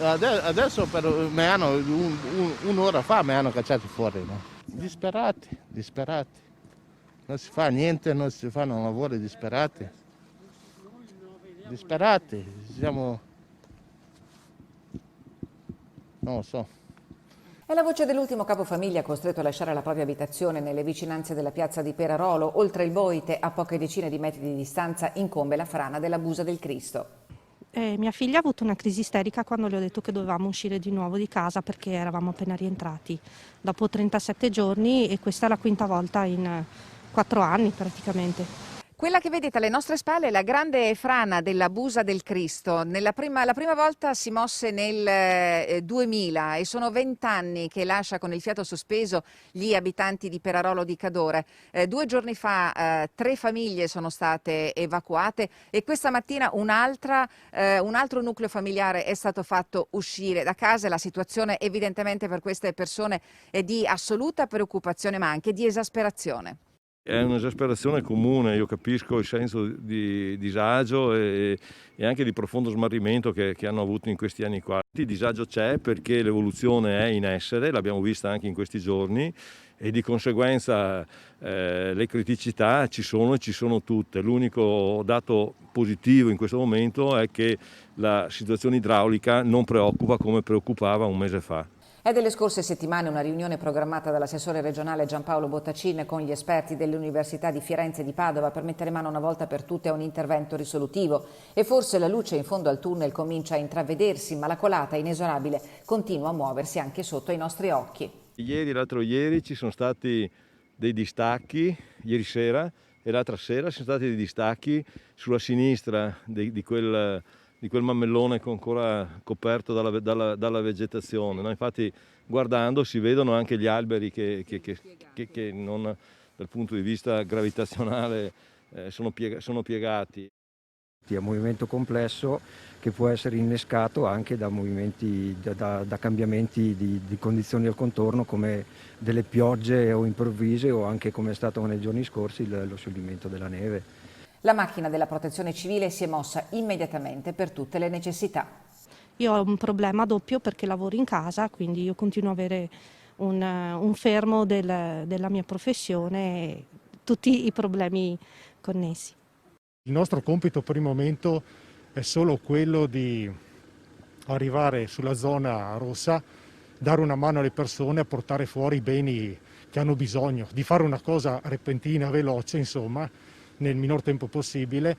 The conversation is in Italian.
Adesso un'ora fa mi hanno cacciati fuori, no? Disperati, disperati. Non si fa niente, non si fanno lavori disperati. Disperati, siamo... non lo so. È la voce dell'ultimo capofamiglia costretto a lasciare la propria abitazione nelle vicinanze della piazza di Perarolo. Oltre il Boite, a poche decine di metri di distanza, incombe la frana della Busa del Cristo. Mia figlia ha avuto una crisi isterica quando le ho detto che dovevamo uscire di nuovo di casa perché eravamo appena rientrati. Dopo 37 giorni, e questa è la quinta volta in 4 anni praticamente. Quella che vedete alle nostre spalle è la grande frana della Busa del Cristo. La prima volta si mosse nel 2000 e sono 20 anni che lascia con il fiato sospeso gli abitanti di Perarolo di Cadore. 2 giorni fa 3 famiglie sono state evacuate e questa mattina un altro nucleo familiare è stato fatto uscire da casa. La situazione evidentemente per queste persone è di assoluta preoccupazione ma anche di esasperazione. È un'esasperazione comune, io capisco il senso di disagio e anche di profondo smarrimento che hanno avuto in questi anni qua. Il disagio c'è perché l'evoluzione è in essere, l'abbiamo vista anche in questi giorni e di conseguenza le criticità ci sono e ci sono tutte. L'unico dato positivo in questo momento è che la situazione idraulica non preoccupa come preoccupava un mese fa. È delle scorse settimane una riunione programmata dall'assessore regionale Giampaolo Bottacin con gli esperti delle università di Firenze e di Padova per mettere mano una volta per tutte a un intervento risolutivo. E forse la luce in fondo al tunnel comincia a intravedersi, ma la colata inesorabile continua a muoversi anche sotto i nostri occhi. Ieri e l'altro ieri ci sono stati dei distacchi, ieri sera e l'altra sera ci sono stati dei distacchi sulla sinistra di quel mammellone ancora coperto dalla vegetazione. No? Infatti guardando si vedono anche gli alberi che non, dal punto di vista gravitazionale sono piegati. È un movimento complesso che può essere innescato anche da movimenti, da cambiamenti di condizioni al contorno come delle piogge o improvvise o anche come è stato nei giorni scorsi lo scioglimento della neve. La macchina della protezione civile si è mossa immediatamente per tutte le necessità. Io ho un problema doppio perché lavoro in casa, quindi io continuo ad avere un fermo della mia professione e tutti i problemi connessi. Il nostro compito per il momento è solo quello di arrivare sulla zona rossa, dare una mano alle persone a portare fuori i beni che hanno bisogno, di fare una cosa repentina, veloce, insomma, nel minor tempo possibile.